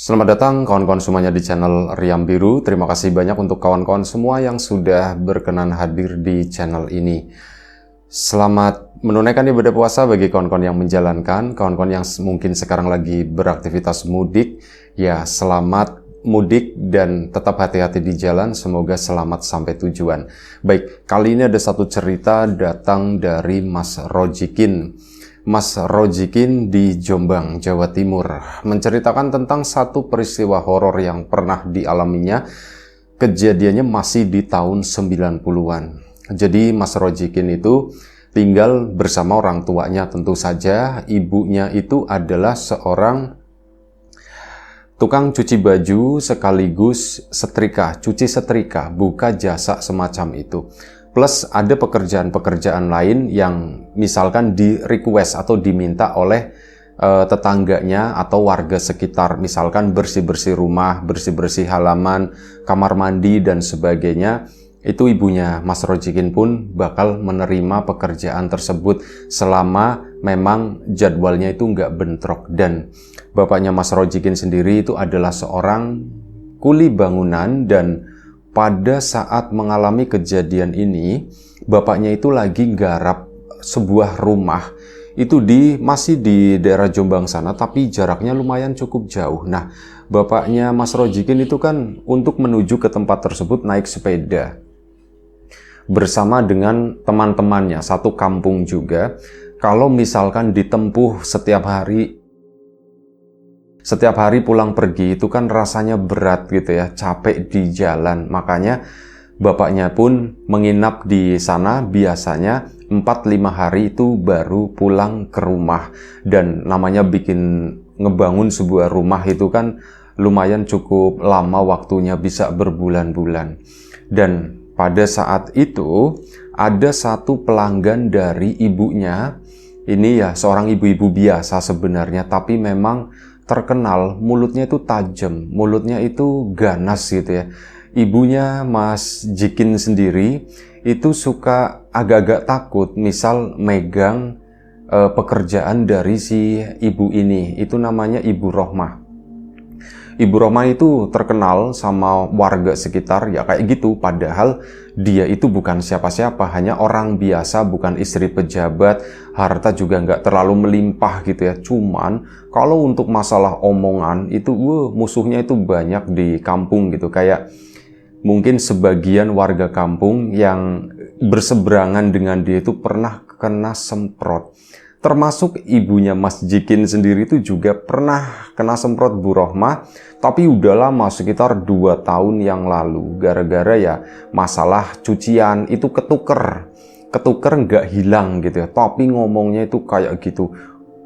Selamat datang kawan-kawan semuanya di channel Riam Biru. Terima kasih banyak untuk kawan-kawan semua yang sudah berkenan hadir di channel ini. Selamat menunaikan ibadah puasa bagi kawan-kawan yang menjalankan, kawan-kawan yang mungkin sekarang lagi beraktivitas mudik. Ya, selamat mudik dan tetap hati-hati di jalan, semoga selamat sampai tujuan. Baik, kali ini ada satu cerita datang dari Mas Rojikin. Mas Rojikin di Jombang, Jawa Timur, menceritakan tentang satu peristiwa horor yang pernah dialaminya. Kejadiannya masih di tahun 90-an. Jadi Mas Rojikin itu tinggal bersama orang tuanya, tentu saja ibunya itu adalah seorang tukang cuci baju sekaligus setrika, cuci setrika, buka jasa semacam itu. Plus ada pekerjaan-pekerjaan lain yang misalkan di request atau diminta oleh tetangganya atau warga sekitar, misalkan bersih-bersih rumah, bersih-bersih halaman, kamar mandi dan sebagainya. Itu ibunya Mas Rojikin pun bakal menerima pekerjaan tersebut selama memang jadwalnya itu nggak bentrok. Dan bapaknya Mas Rojikin sendiri itu adalah seorang kuli bangunan, dan pada saat mengalami kejadian ini, bapaknya itu lagi garap sebuah rumah. Itu masih di daerah Jombang sana, tapi jaraknya lumayan cukup jauh. Nah, bapaknya Mas Rojikin itu kan untuk menuju ke tempat tersebut naik sepeda bersama dengan teman-temannya, satu kampung juga. Kalau misalkan ditempuh setiap hari pulang pergi itu kan rasanya berat gitu ya, capek di jalan. Makanya bapaknya pun menginap di sana, biasanya 4-5 hari itu baru pulang ke rumah. Dan namanya ngebangun sebuah rumah itu kan lumayan cukup lama waktunya, bisa berbulan-bulan. Dan pada saat itu ada satu pelanggan dari ibunya. Ini ya seorang ibu-ibu biasa sebenarnya, tapi memang terkenal mulutnya itu tajam, mulutnya itu ganas gitu ya. Ibunya Mas Jikin sendiri itu suka agak-agak takut misal megang pekerjaan dari si ibu ini. Itu namanya Ibu Rohmah. Ibu Rohmah itu terkenal sama warga sekitar ya kayak gitu, padahal dia itu bukan siapa-siapa, hanya orang biasa, bukan istri pejabat, harta juga nggak terlalu melimpah gitu ya. Cuman kalau untuk masalah omongan itu musuhnya itu banyak di kampung gitu. Kayak mungkin sebagian warga kampung yang berseberangan dengan dia itu pernah kena semprot. Termasuk ibunya Mas Jikin sendiri itu juga pernah kena semprot Bu Rohmah, tapi udah lama, sekitar 2 tahun yang lalu. Gara-gara ya masalah cucian itu ketuker nggak hilang gitu ya. Tapi ngomongnya itu kayak gitu,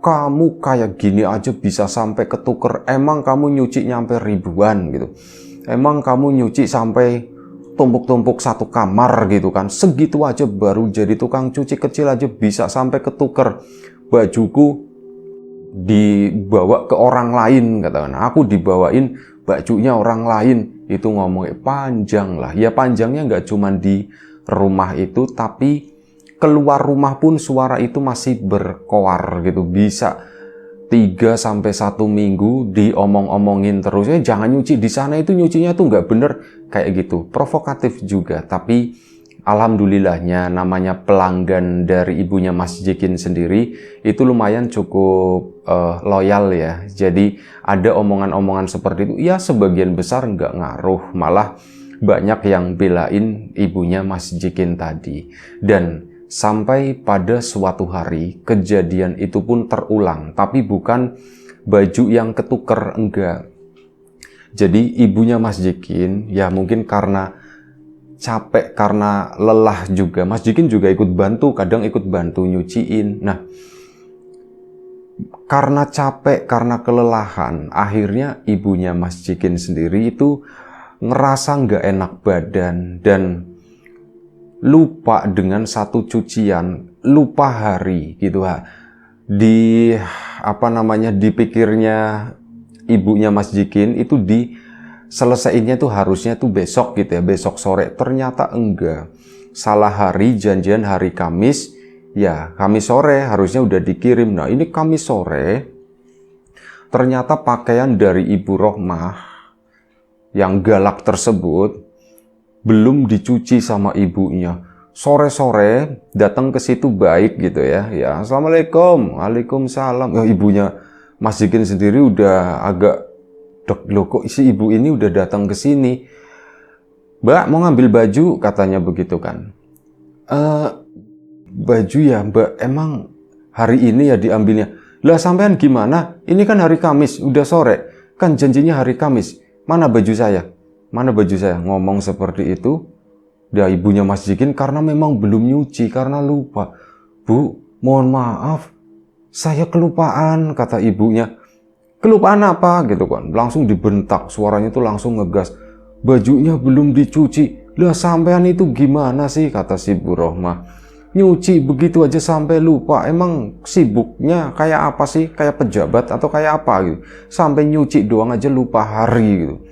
kamu kayak gini aja bisa sampai ketuker, emang kamu nyuci nyampe ribuan gitu, emang kamu nyuci sampai tumpuk-tumpuk satu kamar gitu kan, segitu aja baru jadi tukang cuci kecil aja bisa sampai ketuker, bajuku dibawa ke orang lain, katakan aku dibawain bajunya orang lain. Itu ngomongnya panjang lah ya. Panjangnya nggak cuma di rumah itu, tapi keluar rumah pun suara itu masih berkoar gitu, bisa 3-1 minggu diomong-omongin terus, jangan nyuci di sana, itu nyucinya tuh nggak bener, kayak gitu. Provokatif juga, tapi alhamdulillahnya namanya pelanggan dari ibunya Mas Jikin sendiri itu lumayan cukup loyal ya. Jadi ada omongan-omongan seperti itu ya sebagian besar nggak ngaruh, malah banyak yang belain ibunya Mas Jikin tadi. Dan sampai pada suatu hari kejadian itu pun terulang, tapi bukan baju yang ketuker, enggak. Jadi ibunya Mas Jikin ya mungkin karena capek, karena lelah juga, Mas Jikin juga ikut bantu, kadang ikut bantu nyuciin. Nah, karena capek, karena kelelahan, akhirnya ibunya Mas Jikin sendiri itu ngerasa nggak enak badan dan lupa dengan satu cucian, lupa hari gitu ha. Dipikirnya ibunya Mas Jikin itu selesainya tuh harusnya tuh besok gitu ya, besok sore. Ternyata enggak, salah hari, janjian hari Kamis ya, Kamis sore harusnya udah dikirim. Nah ini Kamis sore ternyata pakaian dari Ibu Rohmah yang galak tersebut belum dicuci sama ibunya. Sore-sore datang ke situ baik gitu ya. Ya, Assalamualaikum. Waalaikumsalam. Ya, ibunya Mas Jikin sendiri udah agak dek, loh kok si ibu ini udah datang ke sini. Mbak mau ngambil baju katanya begitu kan. Baju ya Mbak, emang hari ini ya diambilnya. Lah sampean gimana? Ini kan hari Kamis, udah sore. Kan janjinya hari Kamis. Mana baju saya? Mana baju saya? Ngomong seperti itu. Ya ibunya Mas Jikin karena memang belum nyuci, karena lupa. Bu, mohon maaf, saya kelupaan, kata ibunya. Kelupaan apa? Gitu kan. Langsung dibentak, suaranya tuh langsung ngegas. Bajunya belum dicuci. Lah sampean itu gimana sih? Kata si Bu Rohmah. Nyuci begitu aja sampai lupa. Emang sibuknya kayak apa sih? Kayak pejabat atau kayak apa gitu? Sampai nyuci doang aja lupa hari gitu.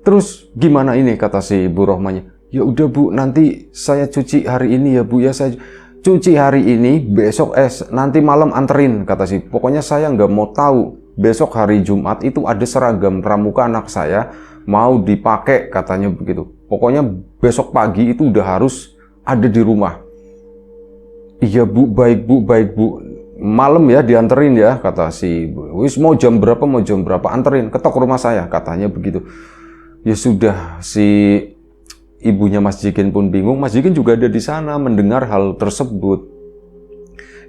Terus gimana ini? Kata si Bu Rohmahnya. Ya udah Bu, nanti saya cuci hari ini ya Bu ya, saya cuci hari ini, besok nanti malam anterin, kata si. Pokoknya saya nggak mau tahu besok hari Jumat itu ada seragam pramuka anak saya mau dipakai, katanya begitu. Pokoknya besok pagi itu udah harus ada di rumah. Iya Bu, baik Bu, baik Bu. Malam ya dianterin ya, kata si. Wis mau jam berapa anterin, ketok rumah saya, katanya begitu. Ya sudah, si ibunya Mas Jikin pun bingung. Mas Jikin juga ada di sana mendengar hal tersebut.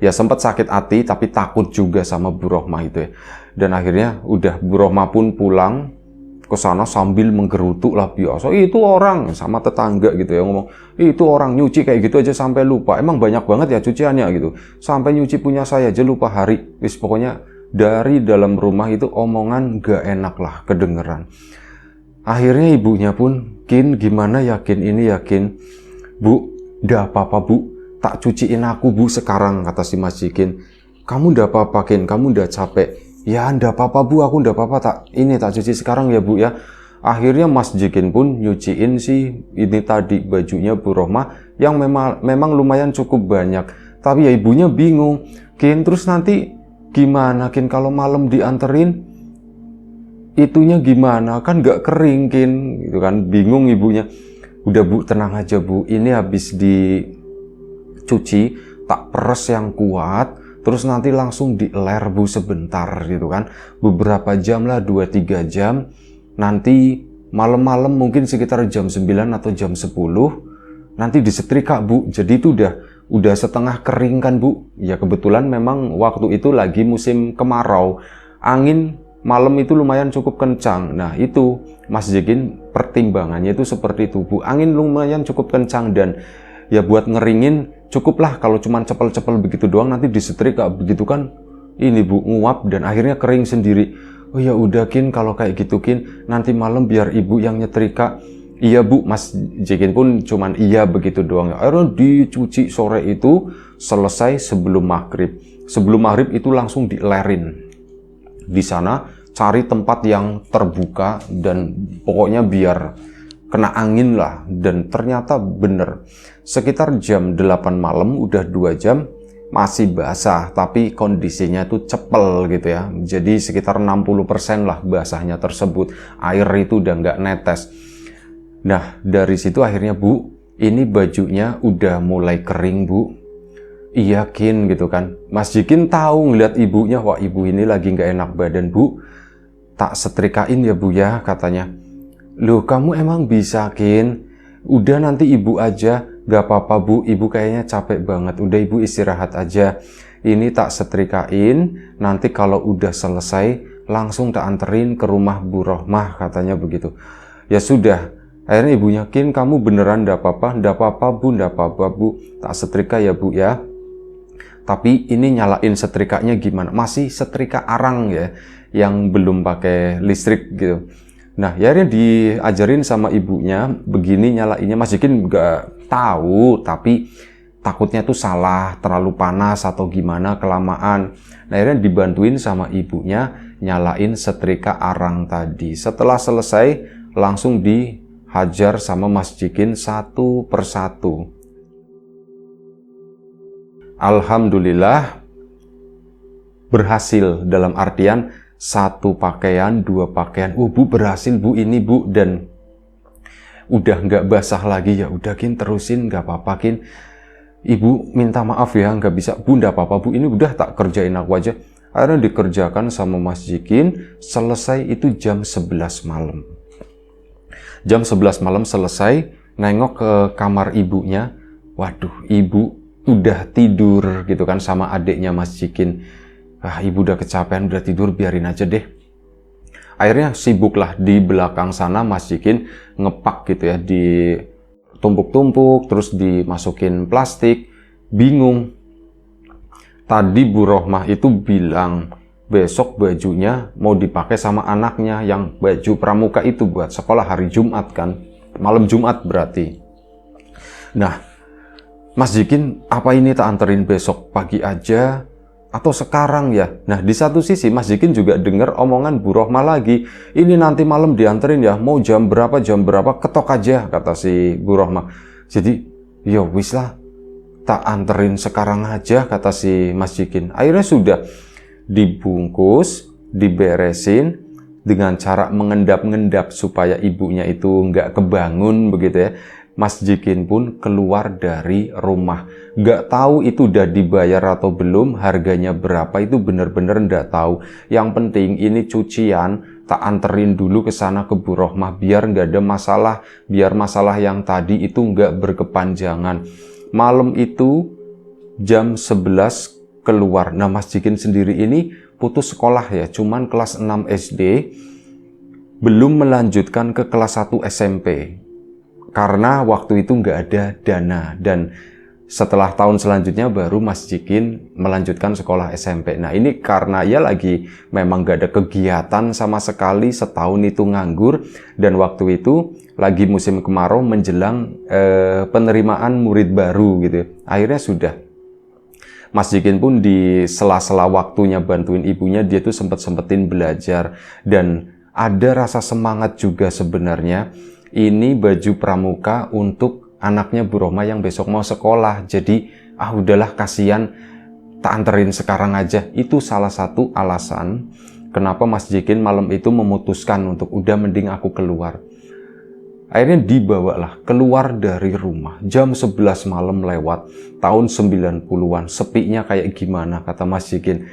Ya sempat sakit hati tapi takut juga sama Bu Rohmah itu ya. Dan akhirnya udah Bu Rohmah pun pulang ke sana sambil menggerutuk lah biasa. Itu orang sama tetangga gitu ya ngomong. Itu orang nyuci kayak gitu aja sampai lupa. Emang banyak banget ya cuciannya gitu. Sampai nyuci punya saya aja lupa hari. Wis pokoknya dari dalam rumah itu omongan gak enak lah kedengeran. Akhirnya ibunya pun, Kin gimana yakin ini yakin? Bu, udah apa-apa Bu, tak cuciin aku Bu sekarang, kata si Mas Jikin. Kamu udah apa-apa Kin, kamu udah capek. Ya udah apa-apa Bu, aku udah apa-apa, tak cuci sekarang ya Bu ya. Akhirnya Mas Jikin pun nyuciin si ini tadi bajunya Bu Rohmah yang memang lumayan cukup banyak. Tapi ya ibunya bingung, Kin terus nanti gimana Kin kalau malam dianterin? Itunya gimana, kan gak kering Kin gitu kan, bingung ibunya. Udah Bu, tenang aja Bu, ini habis dicuci tak peres yang kuat, terus nanti langsung diler Bu sebentar gitu kan, beberapa jam lah, 2-3 jam, nanti malam-malam mungkin sekitar jam 9 atau jam 10 nanti disetrika Bu. Jadi itu udah setengah kering kan Bu. Ya kebetulan memang waktu itu lagi musim kemarau, angin malam itu lumayan cukup kencang. Nah itu Mas Jikin pertimbangannya itu seperti itu Bu. Angin lumayan cukup kencang dan ya buat ngeringin cukuplah kalau cuman cepel-cepel begitu doang, nanti disetrika begitu kan ini Bu, nguap dan akhirnya kering sendiri. Oh ya udah Kin, kalau kayak gitu Kin, nanti malam biar ibu yang nyetrika. Iya Bu, Mas Jikin pun cuman iya begitu doang. Akhirnya dicuci sore itu selesai sebelum maghrib. Sebelum maghrib itu langsung dilerin. Di sana cari tempat yang terbuka dan pokoknya biar kena angin lah. Dan ternyata bener, sekitar jam 8 malam udah 2 jam masih basah, tapi kondisinya itu cepel gitu ya. Jadi sekitar 60% lah basahnya tersebut, air itu udah nggak netes. Nah dari situ akhirnya Bu, ini bajunya udah mulai kering Bu. Iya Kin gitu kan. Mas Jikin tahu ngeliat ibunya, wah ibu ini lagi nggak enak badan Bu, tak setrikain ya Bu ya, katanya. Loh kamu emang bisa Kin? Udah nanti ibu aja, gak apa-apa Bu, ibu kayaknya capek banget, udah ibu istirahat aja. Ini tak setrikain, nanti kalau udah selesai langsung tak anterin ke rumah Bu Rohmah, katanya begitu. Ya sudah, akhirnya ibunya, Kin kamu beneran ndak apa-apa? Ndak apa-apa Bu, ndak apa-apa Bu, tak setrika ya Bu ya. Tapi ini nyalain setrikanya gimana? Masih setrika arang ya, yang belum pakai listrik gitu. Nah, ya akhirnya diajarin sama ibunya begini nyalainnya. Mas Jikin nggak tahu, tapi takutnya tuh salah, terlalu panas atau gimana kelamaan. Nah, akhirnya dibantuin sama ibunya nyalain setrika arang tadi. Setelah selesai langsung dihajar sama Mas Jikin satu persatu. Alhamdulillah berhasil, dalam artian 1 pakaian, 2 pakaian. Oh Bu, berhasil Bu ini Bu, dan udah nggak basah lagi. Ya udah Kin, terusin, nggak apa-apa Kin. Ibu minta maaf ya, nggak bisa. Bu, nggak apa-apa Bu, ini udah tak kerjain aku aja. Akhirnya dikerjakan sama Mas Jikin, selesai itu jam 11 malam. Jam 11 malam selesai, nengok ke kamar ibunya. Waduh, ibu udah tidur gitu kan sama adiknya Mas Jikin. Ah, ibu udah kecapean, udah tidur, biarin aja deh. Akhirnya sibuklah di belakang sana Mas Jikin ngepak gitu ya, di tumpuk-tumpuk, terus dimasukin plastik. Bingung. Tadi Bu Rohmah itu bilang besok bajunya mau dipakai sama anaknya yang baju pramuka itu buat sekolah hari Jumat kan. Malam Jumat berarti. Nah, Mas Jikin, apa ini tak anterin besok pagi aja atau sekarang ya? Nah, di satu sisi Mas Jikin juga dengar omongan Bu Rohmah lagi. Ini nanti malam dianterin ya, mau jam berapa, ketok aja, kata si Bu Rohmah. Jadi, ya wis lah, tak anterin sekarang aja, kata si Mas Jikin. Akhirnya sudah dibungkus, diberesin dengan cara mengendap-ngendap supaya ibunya itu nggak kebangun begitu ya. Mas Jikin pun keluar dari rumah. Nggak tahu itu udah dibayar atau belum, harganya berapa itu bener-bener nggak tahu. Yang penting ini cucian, tak anterin dulu ke sana ke Bu Rohmah biar nggak ada masalah, biar masalah yang tadi itu nggak berkepanjangan. Malam itu jam 11 keluar. Nah, Mas Jikin sendiri ini putus sekolah ya, cuman kelas 6 SD, belum melanjutkan ke kelas 1 SMP. Karena waktu itu nggak ada dana, dan setelah tahun selanjutnya baru Mas Jikin melanjutkan sekolah SMP. Nah, ini karena ya lagi memang nggak ada kegiatan sama sekali, setahun itu nganggur, dan waktu itu lagi musim kemarau menjelang penerimaan murid baru gitu. Akhirnya sudah. Mas Jikin pun di sela-sela waktunya bantuin ibunya, dia tuh sempet-sempetin belajar, dan ada rasa semangat juga sebenarnya. Ini baju pramuka untuk anaknya Bu Rohmah yang besok mau sekolah. Jadi, udahlah kasihan, tak anterin sekarang aja. Itu salah satu alasan kenapa Mas Jikin malam itu memutuskan untuk udah mending aku keluar. Akhirnya dibawalah keluar dari rumah. Jam 11 malam lewat, tahun 90-an. Sepinya kayak gimana, kata Mas Jikin.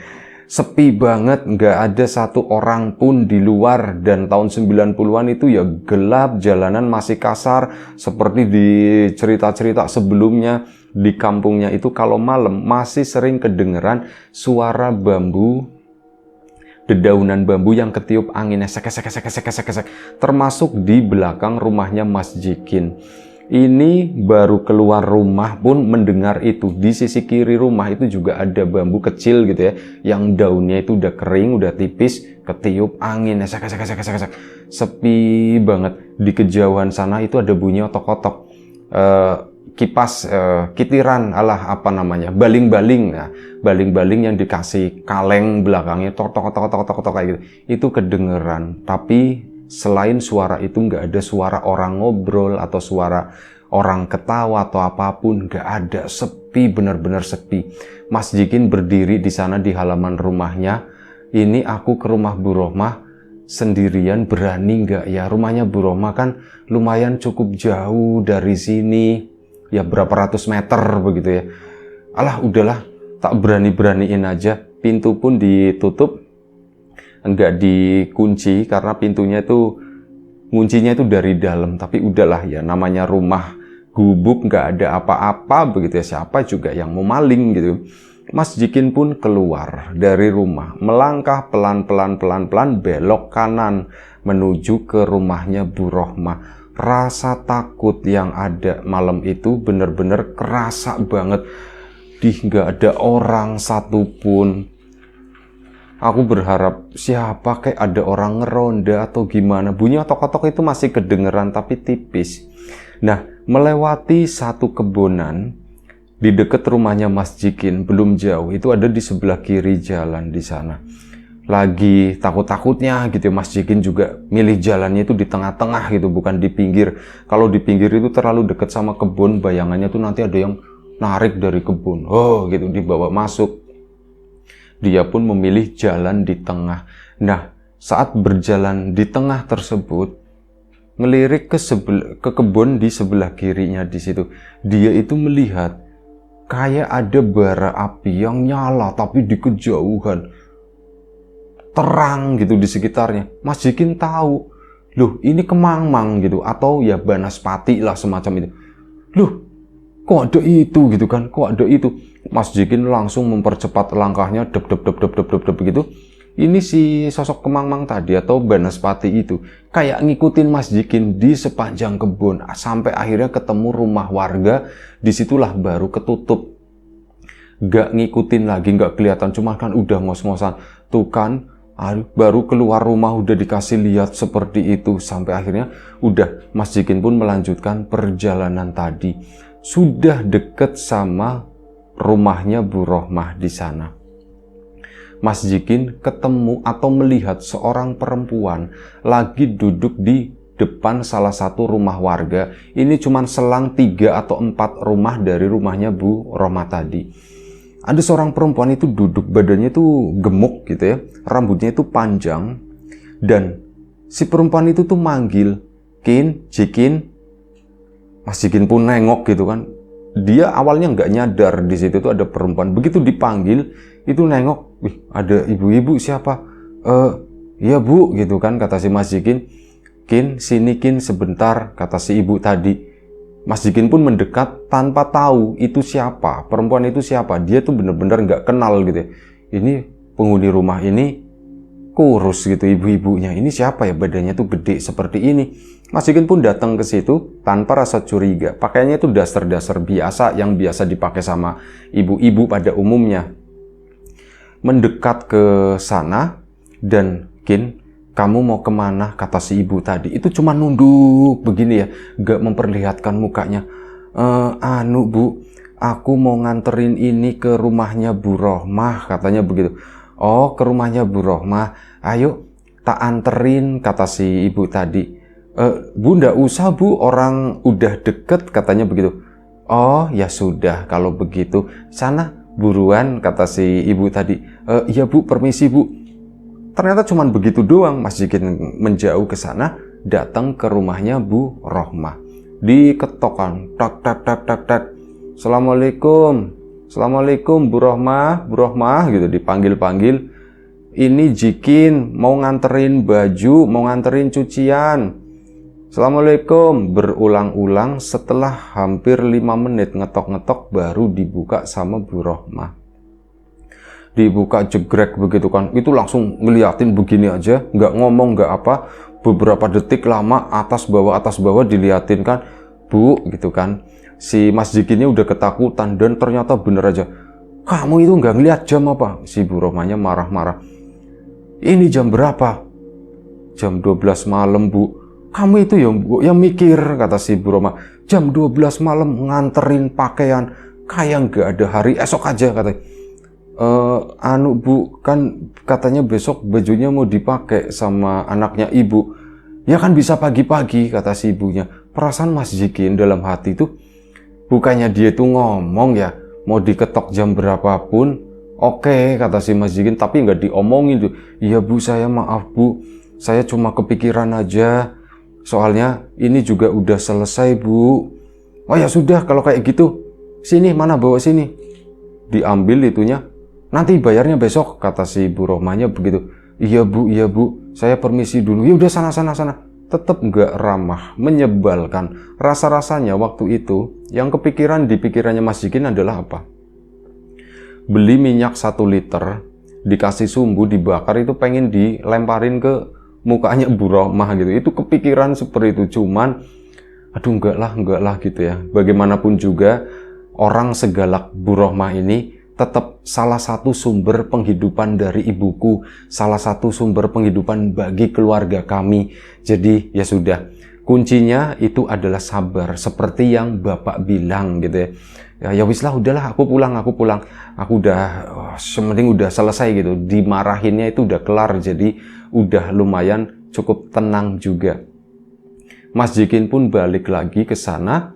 Sepi banget, nggak ada satu orang pun di luar. Dan tahun 90-an itu ya gelap, jalanan masih kasar. Seperti di cerita-cerita sebelumnya, di kampungnya itu kalau malam masih sering kedengeran suara bambu, dedaunan bambu yang ketiup angin, esek. Termasuk di belakang rumahnya Mas Jikin. Ini baru keluar rumah pun mendengar itu. Di sisi kiri rumah itu juga ada bambu kecil gitu ya, yang daunnya itu udah kering, udah tipis, ketiup angin, esek. Sepi banget. Di kejauhan sana itu ada bunyi otok-otok. Kipas, kitiran, baling-baling. Nah, baling-baling yang dikasih kaleng belakangnya, tok kayak gitu. Itu kedengeran, tapi selain suara itu nggak ada suara orang ngobrol atau suara orang ketawa atau apapun, nggak ada, sepi, benar-benar sepi. Mas Jikin berdiri di sana di halaman rumahnya. Ini aku ke rumah Bu Rohmah sendirian, berani nggak ya? Rumahnya Bu Rohmah kan lumayan cukup jauh dari sini, ya berapa ratus meter begitu ya. Alah, udahlah, tak berani-beraniin aja. Pintu pun ditutup, enggak dikunci karena pintunya itu kuncinya itu dari dalam. Tapi udahlah ya, namanya rumah gubuk, nggak ada apa-apa begitu ya, siapa juga yang mau maling gitu. Mas Jikin pun keluar dari rumah, melangkah pelan-pelan belok kanan menuju ke rumahnya Bu Rohmah. Rasa takut yang ada malam itu bener-bener kerasa banget. Nggak ada orang satupun. Aku berharap siapa, kayak ada orang ngeronda atau gimana. Bunyi otok-otok itu masih kedengeran tapi tipis. Nah, melewati satu kebonan di dekat rumahnya Mas Jikin, belum jauh, itu ada di sebelah kiri jalan di sana. Lagi takut-takutnya gitu, Mas Jikin juga milih jalannya itu di tengah-tengah gitu, bukan di pinggir. Kalau di pinggir itu terlalu dekat sama kebun, bayangannya tuh nanti ada yang narik dari kebun. Oh gitu, dibawa masuk. Dia pun memilih jalan di tengah. Nah, saat berjalan di tengah tersebut, ngelirik ke kebun di sebelah kirinya di situ, dia itu melihat kayak ada bara api yang nyala tapi di kejauhan, terang gitu di sekitarnya. Mas Jikin tahu, loh ini kemang-mang gitu, atau ya banaspati lah semacam itu. Loh, kok ada itu gitu kan, kok ada itu. Mas Jikin langsung mempercepat langkahnya, dep begitu. Ini si sosok kemang-mang tadi atau banaspati itu kayak ngikutin Mas Jikin di sepanjang kebun sampai akhirnya ketemu rumah warga. Disitulah baru ketutup, gak ngikutin lagi, gak kelihatan, cuma kan udah ngos-ngosan. Tuh kan, baru keluar rumah udah dikasih lihat seperti itu. Sampai akhirnya udah Mas Jikin pun melanjutkan perjalanan tadi. Sudah deket sama rumahnya Bu Rohmah di sana. Mas Jikin ketemu atau melihat seorang perempuan lagi duduk di depan salah satu rumah warga. Ini cuma selang 3 atau 4 rumah dari rumahnya Bu Rohmah tadi. Ada seorang perempuan itu duduk, badannya itu gemuk gitu ya, rambutnya itu panjang, dan si perempuan itu tuh manggil, "Kin, Jikin." Mas Jikin pun nengok gitu kan. Dia awalnya nggak nyadar di situ tuh ada perempuan. Begitu dipanggil, itu nengok, wih ada ibu-ibu siapa? Iya Bu, gitu kan kata si Mas Jikin. "Kin, sini Kin sebentar," kata si ibu tadi. Mas Jikin pun mendekat tanpa tahu itu siapa, perempuan itu siapa. Dia tuh bener-bener nggak kenal gitu ya. Ini penghuni rumah ini kurus gitu ibu-ibunya. Ini siapa ya, badannya tuh gede seperti ini. Mas Jikin pun datang ke situ tanpa rasa curiga. Pakaiannya itu dasar-dasar biasa yang biasa dipakai sama ibu-ibu pada umumnya. Mendekat ke sana dan, "Kin, kamu mau kemana?" kata si ibu tadi. Itu cuma nunduk begini ya, gak memperlihatkan mukanya. "Anu Bu, aku mau nganterin ini ke rumahnya Bu Rohmah," katanya begitu. "Oh, ke rumahnya Bu Rohmah, ayo tak anterin," kata si ibu tadi. "Bu, ndak usah Bu, orang udah deket," katanya begitu. "Oh, ya sudah kalau begitu, sana buruan," kata si ibu tadi. "Iya Bu, permisi Bu." Ternyata cuma begitu doang. Mas Jikin menjauh ke sana, datang ke rumahnya Bu Rohmah. Diketokan, tak tak tak tak tak. "Assalamualaikum, Assalamualaikum Bu Rohmah, Bu Rohmah," gitu dipanggil-panggil. "Ini Jikin mau nganterin baju, mau nganterin cucian." "Assalamualaikum," berulang-ulang. Setelah hampir 5 menit ngetok-ngetok baru dibuka sama Bu Rohmah. Dibuka jegrek begitu kan, itu langsung ngeliatin begini aja, nggak ngomong nggak apa. Beberapa detik lama atas bawah diliatin kan, "Bu," gitu kan. Si Mas Jikinnya udah ketakutan dan ternyata bener aja, "Kamu itu nggak ngeliat jam apa?" Si Bu Rohmahnya marah-marah. "Ini jam berapa?" "Jam 12 malam Bu." "Kamu itu yang mikir," kata si Bu Rohmah. "Jam 12 malam nganterin pakaian, kayak nggak ada hari esok aja," katanya. Anu Bu, kan katanya besok bajunya mau dipakai sama anaknya Ibu." "Ya kan bisa pagi-pagi," kata si ibunya. Perasaan Mas Jikin dalam hati tuh, bukannya dia tuh ngomong ya, mau diketok jam berapapun, oke, kata si Mas Jikin, tapi nggak diomongin tuh. "Iya Bu, saya maaf Bu, saya cuma kepikiran aja, soalnya ini juga udah selesai Bu." "Oh ya sudah kalau kayak gitu, sini, mana bawa sini." Diambil itunya, "Nanti bayarnya besok," kata si Bu Rohmahnya begitu. Iya Bu, saya permisi dulu." "Ya udah sana." Tetap nggak ramah, menyebalkan. Rasa-rasanya waktu itu yang kepikiran di pikirannya Mas Jikin adalah apa? Beli minyak 1 liter, dikasih sumbu, dibakar, itu pengen dilemparin ke mukanya Bu Rohmah gitu. Itu kepikiran seperti itu. Cuman aduh enggak lah gitu ya. Bagaimanapun juga orang segalak Bu Rohmah ini tetap salah satu sumber penghidupan dari ibuku, salah satu sumber penghidupan bagi keluarga kami. Jadi ya sudah, kuncinya itu adalah sabar, seperti yang Bapak bilang gitu ya. Ya wis lah, udahlah aku pulang. Aku udah sementing udah selesai gitu. Dimarahinnya itu udah kelar, jadi udah lumayan cukup tenang juga. Mas Jikin pun balik lagi ke sana,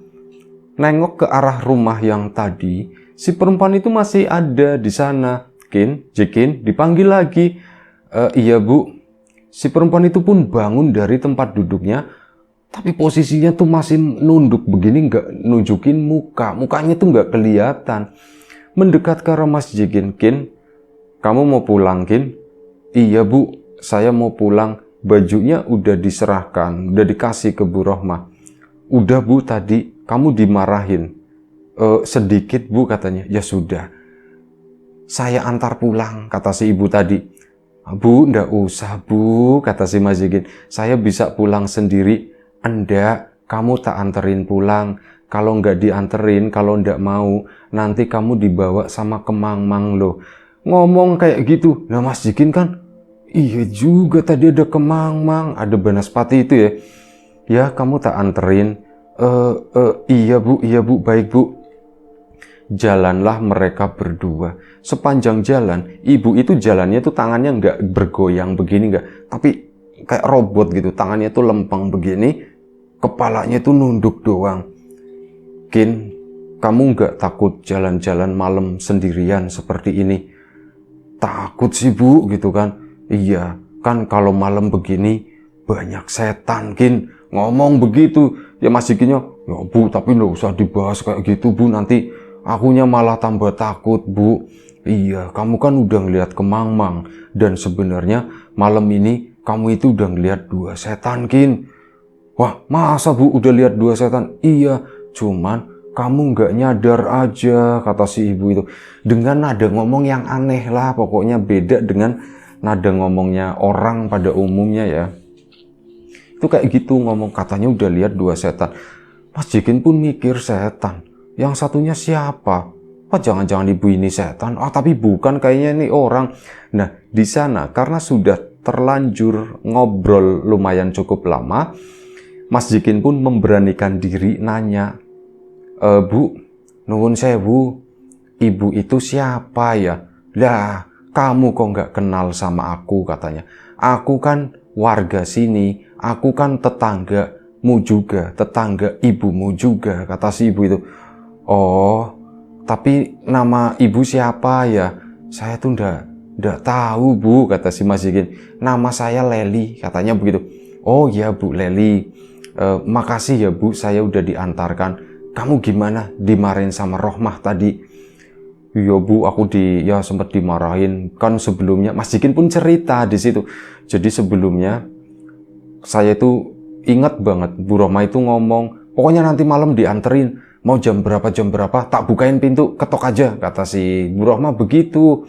nengok ke arah rumah yang tadi. Si perempuan itu masih ada di sana. "Kin, Jikin," dipanggil lagi. Iya Bu, si perempuan itu pun bangun dari tempat duduknya, tapi posisinya tuh masih nunduk begini, nggak nunjukin mukanya tuh nggak kelihatan. Mendekat ke arah Mas Jikin, Kin, kamu mau pulang Kin? Iya Bu, saya mau pulang. Bajunya udah diserahkan, udah dikasih ke Bu Rohmah. Udah Bu, tadi kamu dimarahin. Sedikit Bu katanya. Ya sudah, saya antar pulang, kata si ibu tadi. Bu, ndak usah Bu, kata si Mas Jikin. Saya bisa pulang sendiri. Enggak, kamu tak anterin pulang. Kalau nggak dianterin, kalau ndak mau, nanti kamu dibawa sama Kemang-Mang loh. Ngomong kayak gitu. Nah Mas Jikin kan, iya juga tadi ada Kemang-Mang, ada Banaspati itu ya. Ya kamu tak anterin. Iya Bu, baik Bu. Jalanlah mereka berdua. Sepanjang jalan, ibu itu jalannya tuh tangannya nggak bergoyang begini nggak, tapi kayak robot gitu. Tangannya tuh lempeng begini, kepalanya tuh nunduk doang. Kin, kamu nggak takut jalan-jalan malam sendirian seperti ini? Takut sih Bu, gitu kan. Iya, kan kalau malam begini banyak setan Kin. Ngomong begitu, ya Mas Jikinnya, ya Bu, tapi nggak usah dibahas kayak gitu Bu, nanti akunya malah tambah takut Bu. Iya, kamu kan udah ngeliat Kemang-Mang, dan sebenarnya malam ini kamu itu udah ngeliat 2 setan Kin. Wah, masa Bu udah lihat 2 setan? Iya, cuman kamu nggak nyadar aja, kata si ibu itu. Dengan nada ngomong yang aneh lah, pokoknya beda dengan nada ngomongnya orang pada umumnya ya. Itu kayak gitu ngomong, katanya udah lihat 2 setan. Mas Jikin pun mikir, setan. Yang satunya siapa? Oh, jangan-jangan ibu ini setan. Oh, tapi bukan, kayaknya ini orang. Nah, di sana karena sudah terlanjur ngobrol lumayan cukup lama, Mas Jikin pun memberanikan diri nanya, Bu, nuwun sewu, ibu itu siapa ya? Lah, kamu kok nggak kenal sama aku, katanya. Aku kan warga sini, aku kan tetanggamu juga, tetangga ibumu juga, kata si ibu itu. Oh, tapi nama ibu siapa ya? Saya tuh ndak tahu Bu, kata si Mas Jikin. Nama saya Leli, katanya begitu. Oh ya Bu, Leli. Makasih ya Bu, saya udah diantarkan. Kamu gimana? Dimarahin sama Rohmah tadi? Iya Bu, aku sempat dimarahin. Kan sebelumnya Mas Jikin pun cerita di situ. Jadi sebelumnya saya itu ingat banget Bu Rohmah itu ngomong, pokoknya nanti malam dianterin. Mau jam berapa, tak bukain pintu, ketok aja, kata si Bu Rohmah begitu.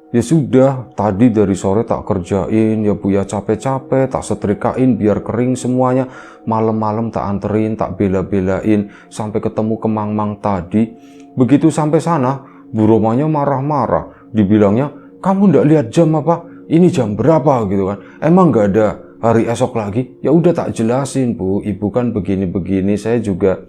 Ya sudah, tadi dari sore tak kerjain, ya Bu ya, capek-capek, tak setrikain biar kering semuanya. Malam-malam tak anterin, tak bela-belain, sampai ketemu Kemang-Mang tadi. Begitu sampai sana, Bu Rohmahnya marah-marah. Dibilangnya, kamu ndak lihat jam apa? Ini jam berapa gitu kan? Emang nggak ada hari esok lagi? Ya udah tak jelasin Bu, ibu kan begini-begini, saya juga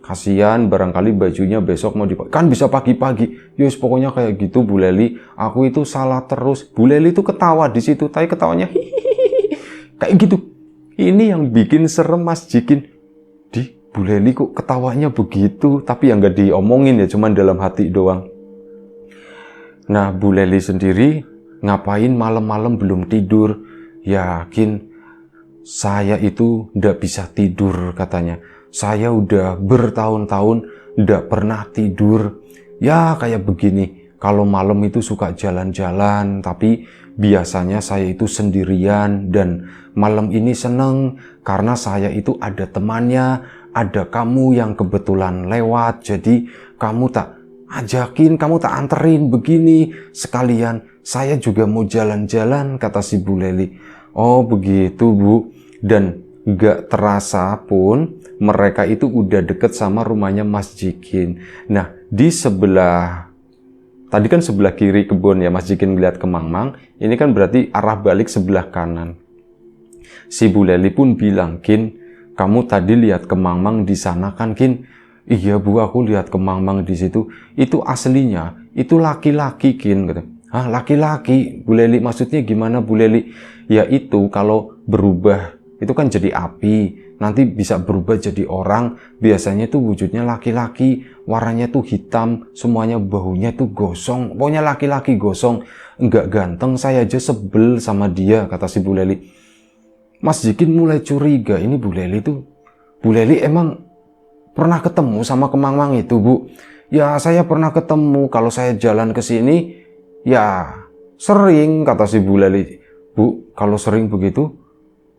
kasihan, barangkali bajunya besok mau dipakai. Kan bisa pagi-pagi. Yus, pokoknya kayak gitu Bu Leli. Aku itu salah terus. Bu Leli itu ketawa di situ, tapi ketawanya hihihi. Kayak gitu. Ini yang bikin serem Mas Jikin. Di Bu Leli kok ketawanya begitu, tapi yang nggak diomongin ya, cuman dalam hati doang. Nah, Bu Leli sendiri ngapain malam-malam belum tidur? Yakin saya itu nggak bisa tidur, katanya. Saya udah bertahun-tahun nggak pernah tidur. Ya kayak begini, kalau malam itu suka jalan-jalan, tapi biasanya saya itu sendirian. Dan malam ini seneng karena saya itu ada temannya, ada kamu yang kebetulan lewat. Jadi kamu tak ajakin, kamu tak anterin begini. Sekalian saya juga mau jalan-jalan, kata si Bu Leli. Oh begitu Bu. Dan gak terasa pun mereka itu udah deket sama rumahnya Mas Jikin. Nah, di sebelah, tadi kan sebelah kiri kebun ya, Mas Jikin ngeliat Kemang-Mang. Ini kan berarti arah balik sebelah kanan. Si Bu Leli pun bilang, Kin, kamu tadi lihat Kemang-Mang di sana kan, Kin? Iya Bu, aku lihat Kemang-Mang di situ. Itu aslinya, itu laki-laki, Kin. Hah, laki-laki? Bu Leli, maksudnya gimana Bu Leli? Ya itu kalau berubah itu kan jadi api, nanti bisa berubah jadi orang. Biasanya itu wujudnya laki-laki, warnanya tuh hitam, semuanya baunya tuh gosong. Pokoknya laki-laki gosong, enggak ganteng, saya aja sebel sama dia, kata si Bu Leli. Mas Jikin mulai curiga, ini Bu Leli emang pernah ketemu sama Kemang-Mang itu, Bu? Ya, saya pernah ketemu, kalau saya jalan ke sini, ya sering, kata si Bu Leli. Bu, kalau sering begitu,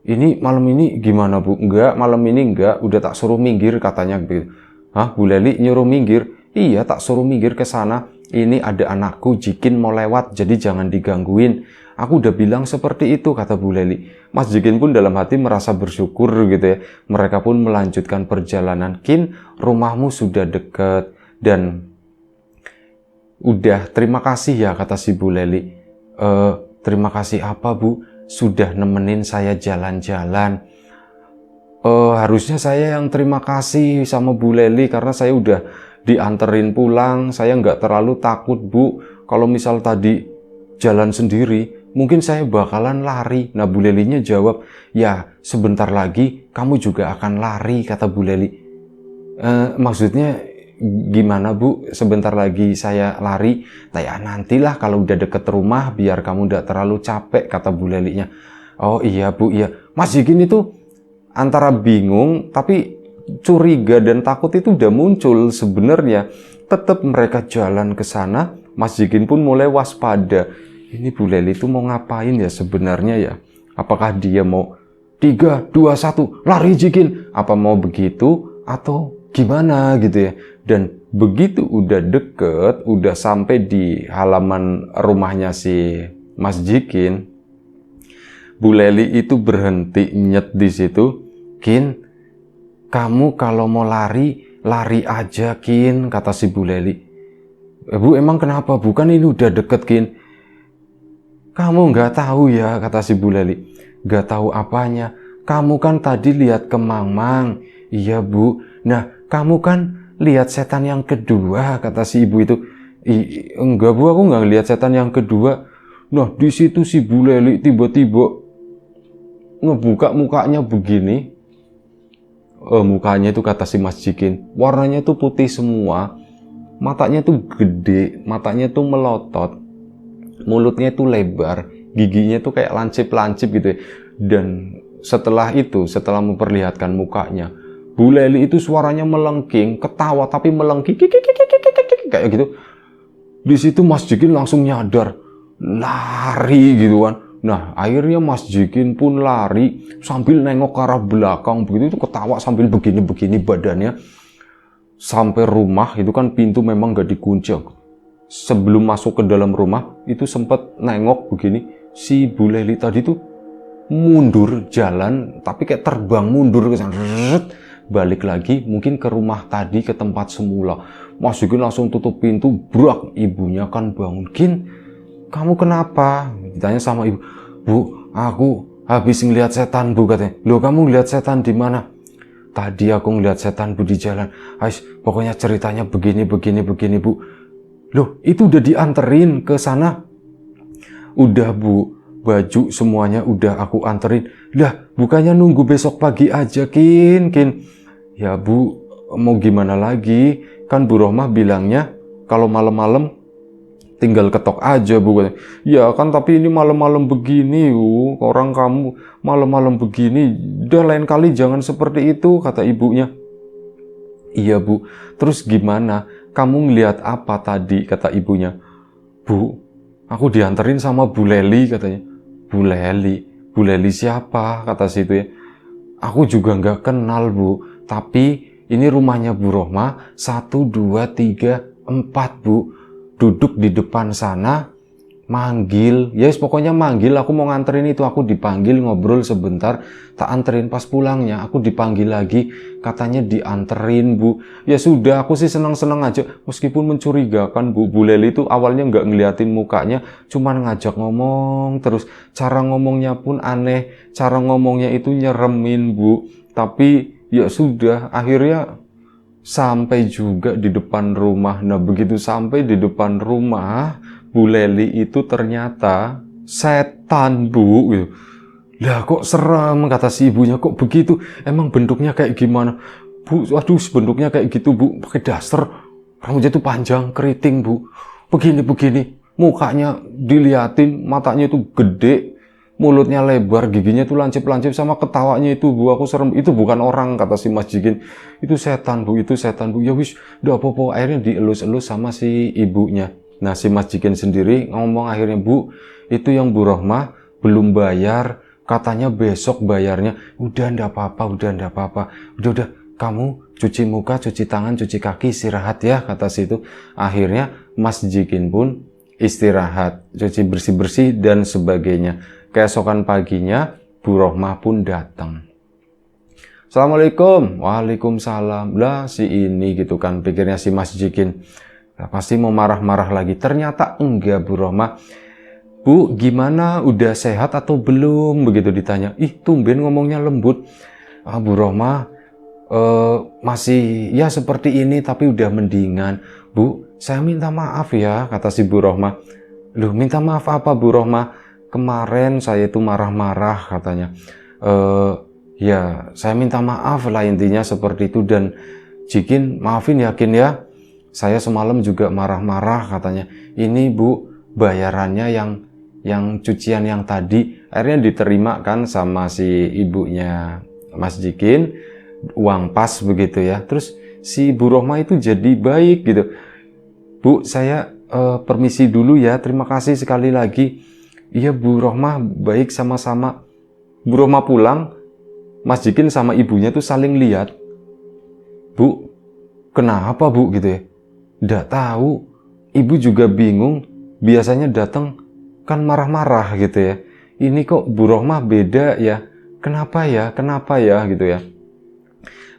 ini malam ini gimana, Bu? Enggak, malam ini enggak, udah tak suruh minggir, katanya begitu. Hah, Bu Leli nyuruh minggir? Iya, tak suruh minggir ke sana. Ini ada anakku, Jikin mau lewat, jadi jangan digangguin. Aku udah bilang seperti itu, kata Bu Leli. Mas Jikin pun dalam hati merasa bersyukur gitu ya. Mereka pun melanjutkan perjalanan. Kin, rumahmu sudah dekat. Dan udah, terima kasih ya, kata si Bu Leli. Terima kasih apa, Bu? Sudah nemenin saya jalan-jalan. Harusnya saya yang terima kasih sama Bu Leli karena saya udah dianterin pulang. Saya nggak terlalu takut, Bu. Kalau misal tadi jalan sendiri, mungkin saya bakalan lari. Nah, Bu Lelinya jawab, ya sebentar lagi kamu juga akan lari, kata Bu Leli. Maksudnya gimana, Bu? Sebentar lagi saya lari? Nah, ya nantilah kalau udah deket rumah biar kamu udah terlalu capek, kata Bu Lelinya. Oh iya, Bu, iya. Mas Jikin itu antara bingung tapi curiga dan takut itu udah muncul sebenarnya. Tetap mereka jalan ke sana, Mas Jikin pun mulai waspada. Ini Bu Leli itu mau ngapain ya sebenarnya ya? Apakah dia mau 3, 2, 1, lari Jikin? Apa mau begitu atau gimana gitu ya? Dan begitu udah deket, udah sampai di halaman rumahnya si Mas Jikin, Bu Leli itu berhenti nyet di situ. Kin, kamu kalau mau lari, lari aja, Kin, kata si Bu Leli. Bu, emang kenapa? Bukan ini udah deket, Kin. Kamu nggak tahu ya, kata si Bu Leli. Nggak tahu apanya? Kamu kan tadi lihat Kemang-Mang. Iya, Bu. Nah, kamu kan lihat setan yang kedua, kata si ibu itu. Enggak, Bu, aku nggak lihat setan yang kedua. Nah, di situ si Bu Leli tiba-tiba ngebuka mukanya begini. Mukanya itu, kata si Mas Jikin, warnanya tuh putih semua. Matanya tuh gede, matanya tuh melotot. Mulutnya itu lebar, giginya tuh kayak lancip-lancip gitu ya. Dan setelah itu, setelah memperlihatkan mukanya, Bu Leli itu suaranya melengking, ketawa tapi melengking kayak gitu. Di situ Mas Jikin langsung nyadar, lari gitu kan. Nah, akhirnya Mas Jikin pun lari sambil nengok ke arah belakang, begitu itu ketawa sambil begini-begini badannya. Sampai rumah itu kan pintu memang gak dikunci. Sebelum masuk ke dalam rumah itu sempat nengok begini, si Bu Leli tadi tuh mundur jalan tapi kayak terbang mundur ke sana, balik lagi mungkin ke rumah tadi, ke tempat semula. Mas Jikin langsung tutup pintu, brak. Ibunya kan bangun. Kin, kamu kenapa? Ditanya sama ibu. Bu, aku habis ngeliat setan, Bu, katanya. Loh, kamu ngeliat setan di mana? Tadi aku ngeliat setan, Bu, di jalan. Ais, pokoknya ceritanya begini, Bu. Loh, itu udah dianterin ke sana? Udah, Bu, baju semuanya udah aku anterin. Lah, bukannya nunggu besok pagi aja, Kin. Ya, Bu, mau gimana lagi? Kan Bu Rohmah bilangnya kalau malam-malam tinggal ketok aja, Bu. Ya kan, tapi ini malam-malam begini, Bu. Orang kamu malam-malam begini, udah lain kali jangan seperti itu, kata ibunya. Iya, Bu. Terus gimana? Kamu ngelihat apa tadi, kata ibunya. Bu, aku dianterin sama Bu Leli, katanya. Bu Leli siapa, kata situ ya. Aku juga nggak kenal, Bu. Tapi ini rumahnya Bu Rohmah, 1, 2, 3, 4, Bu. Duduk di depan sana, manggil. Yes, pokoknya manggil. Aku mau nganterin itu, aku dipanggil, ngobrol sebentar. Tak anterin, pas pulangnya aku dipanggil lagi, katanya dianterin, Bu. Ya sudah, aku sih seneng-seneng aja. Meskipun mencurigakan, Bu. Bu Leli itu awalnya nggak ngeliatin mukanya, cuman ngajak ngomong terus. Cara ngomongnya pun aneh. Cara ngomongnya itu nyeremin, Bu. Tapi ya sudah, akhirnya sampai juga di depan rumah. Nah, begitu sampai di depan rumah, Bu Leli itu ternyata setan, Bu. Lah kok serem, kata si ibunya, kok begitu? Emang bentuknya kayak gimana? Bu, waduh bentuknya kayak gitu bu, pakai daster, rambutnya tuh panjang, keriting bu. Begini, mukanya diliatin, matanya tuh gede, mulutnya lebar, giginya tuh lancip-lancip, sama ketawanya itu bu, aku serem. Itu bukan orang, kata si Mas Jikin. Itu setan bu, itu setan bu. Ya wis, udah apa-apa, akhirnya dielus-elus sama si ibunya. Nah si Mas Jikin sendiri ngomong akhirnya, bu, itu yang Bu Rohmah belum bayar, katanya besok bayarnya. Udah ndak apa-apa, udah kamu cuci muka, cuci tangan, cuci kaki, istirahat ya, kata situ. Akhirnya Mas Jikin pun istirahat, cuci bersih-bersih dan sebagainya. Keesokan paginya Bu Rohmah pun datang. Assalamualaikum. Waalaikumsalam. Lah si ini gitu kan, pikirnya si Mas Jikin. Nah, pasti mau marah-marah lagi. Ternyata enggak Bu Rohmah. Bu, gimana? Udah sehat atau belum? Begitu ditanya. Ih, tumben ngomongnya lembut. Ah, Bu Rohmah, masih ya seperti ini, tapi udah mendingan. Bu, saya minta maaf ya, kata si Bu Rohmah. Loh, minta maaf apa Bu Rohmah? Kemarin saya itu marah-marah, katanya. Ya, saya minta maaf lah, intinya seperti itu. Dan Jikin, maafin yakin ya. Saya semalam juga marah-marah, katanya. Ini Bu, bayarannya yang cucian yang tadi. Akhirnya diterima kan sama si ibunya Mas Jikin, uang pas begitu ya. Terus si Bu Rohmah itu jadi baik gitu. Bu, saya permisi dulu ya, terima kasih sekali lagi. Iya Bu Rohmah, baik, sama-sama. Bu Rohmah pulang, Mas Jikin sama ibunya tuh saling lihat. Bu, kenapa Bu gitu ya? Nggak tahu, ibu juga bingung. Biasanya datang kan marah-marah gitu ya. Ini kok Bu Rohmah beda ya? Kenapa ya gitu ya.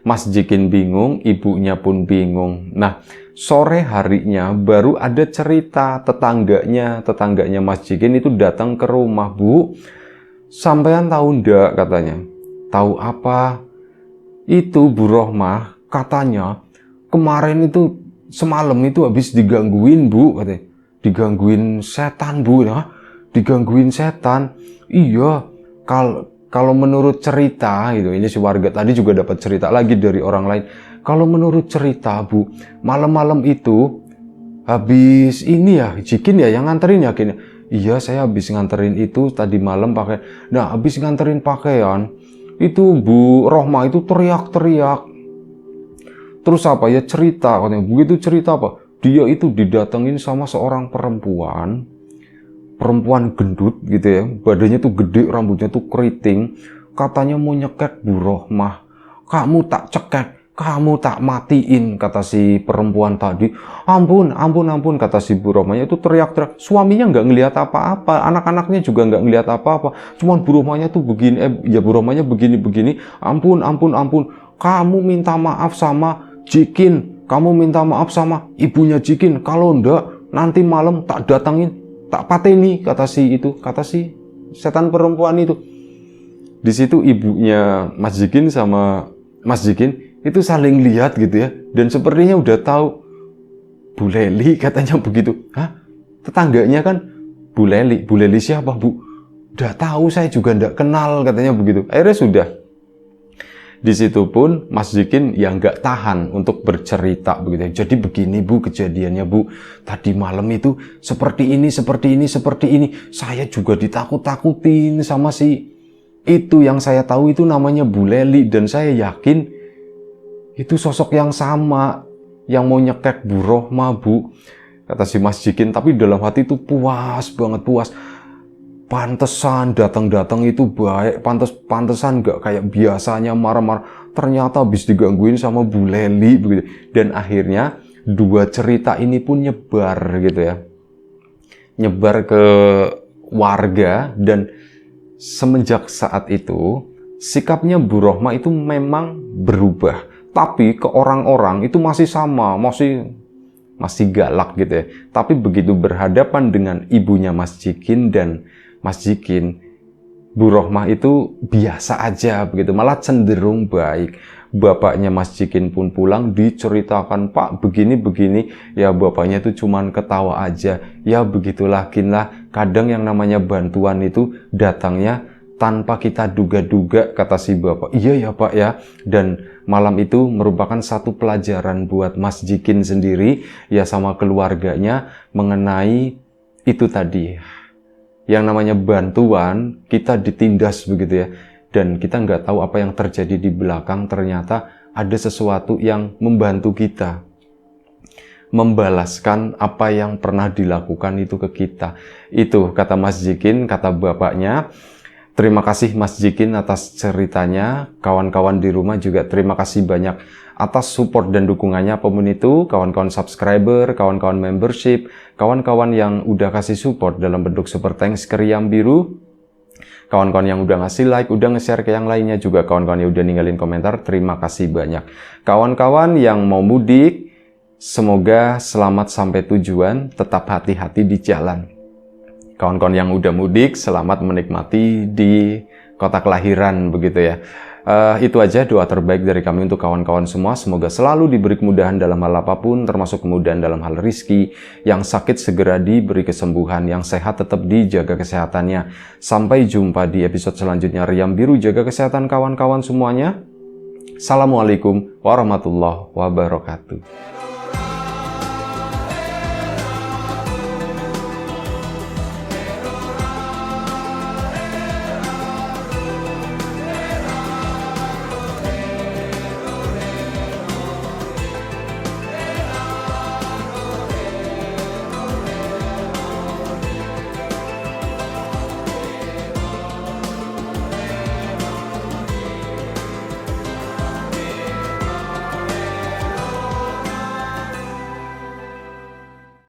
Mas Jikin bingung, ibunya pun bingung. Nah, sore harinya baru ada cerita tetangganya Mas Jikin itu datang ke rumah. Bu, sampean tahu ndak, katanya. Tahu apa? Itu Bu Rohmah katanya kemarin itu, semalam itu habis digangguin Bu, katanya. Digangguin setan Bu. Nah, digangguin setan. Iya, kalau menurut cerita gitu, ini si warga tadi juga dapat cerita lagi dari orang lain. Kalau menurut cerita Bu, malam-malam itu habis ini ya, Jikin ya yang nganterin ya, Kin. Iya, saya habis nganterin itu tadi malam pakai. Nah, habis nganterin pakaian, itu Bu Rohmah itu teriak-teriak. Terus apa ya, cerita katanya. Begitu cerita apa? Dia itu didatengin sama seorang perempuan gendut gitu ya, badannya tuh gede, rambutnya tuh keriting, katanya mau nyekek Bu Rohmah. Kamu tak cekek, kamu tak matiin, kata si perempuan tadi. Ampun, kata si Bu Rohmahnya itu teriak-teriak. Suaminya nggak ngelihat apa-apa, anak-anaknya juga nggak ngelihat apa-apa, cuman Bu Rohmahnya tuh begini, Bu Rohmahnya begini. Ampun, kamu minta maaf sama Jikin, kamu minta maaf sama ibunya Jikin, kalau ndak nanti malam tak datangin, tak pateni, kata si setan perempuan itu. Di situ ibunya Mas Jikin sama Mas Jikin itu saling lihat gitu ya, dan sepertinya udah tahu. Bu Leli, katanya begitu. Hah? Tetangganya kan Bu Leli siapa Bu? Udah tahu, saya juga ndak kenal, katanya begitu. Akhirnya sudah. Di situ pun Mas Jikin yang nggak tahan untuk bercerita begitu. Jadi begini Bu kejadiannya Bu. Tadi malam itu seperti ini. Saya juga ditakut-takutin sama si itu. Yang saya tahu itu namanya Bu Leli, dan saya yakin itu sosok yang sama yang mau nyekek Bu Rohmah Bu, kata si Mas Jikin. Tapi dalam hati itu puas banget. Pantesan datang itu baik, pantesan gak kayak biasanya marah-marah. Ternyata habis digangguin sama Bu Leli begitu. Dan akhirnya dua cerita ini pun nyebar gitu ya. Nyebar ke warga, dan semenjak saat itu sikapnya Bu Rohmah itu memang berubah. Tapi ke orang-orang itu masih sama, masih galak gitu ya. Tapi begitu berhadapan dengan ibunya Mas Jikin dan Mas Jikin, Bu Rohmah itu biasa aja begitu, malah cenderung baik. Bapaknya Mas Jikin pun pulang diceritakan, Pak begini, ya bapaknya itu cuman ketawa aja. Ya begitulah Kin lah, kadang yang namanya bantuan itu datangnya tanpa kita duga-duga, kata si bapak. Iya ya Pak ya. Dan malam itu merupakan satu pelajaran buat Mas Jikin sendiri ya sama keluarganya mengenai itu tadi. Yang namanya bantuan, kita ditindas begitu ya. Dan kita nggak tahu apa yang terjadi di belakang, ternyata ada sesuatu yang membantu kita. Membalaskan apa yang pernah dilakukan itu ke kita. Itu kata Mas Jikin, kata bapaknya. Terima kasih Mas Jikin atas ceritanya. Kawan-kawan di rumah juga terima kasih banyak atas support dan dukungannya apapun itu. Kawan-kawan subscriber, kawan-kawan membership, kawan-kawan yang udah kasih support dalam bentuk super thanks ke Riam Biru. Kawan-kawan yang udah ngasih like, udah nge-share ke yang lainnya juga. Kawan-kawan yang udah ninggalin komentar, terima kasih banyak. Kawan-kawan yang mau mudik, semoga selamat sampai tujuan, tetap hati-hati di jalan. Kawan-kawan yang udah mudik, selamat menikmati di kota kelahiran, begitu ya. Itu aja doa terbaik dari kami untuk kawan-kawan semua. Semoga selalu diberi kemudahan dalam hal apapun, termasuk kemudahan dalam hal rizki. Yang sakit segera diberi kesembuhan, yang sehat tetap dijaga kesehatannya. Sampai jumpa di episode selanjutnya. Riam Biru, jaga kesehatan kawan-kawan semuanya. Assalamualaikum warahmatullahi wabarakatuh.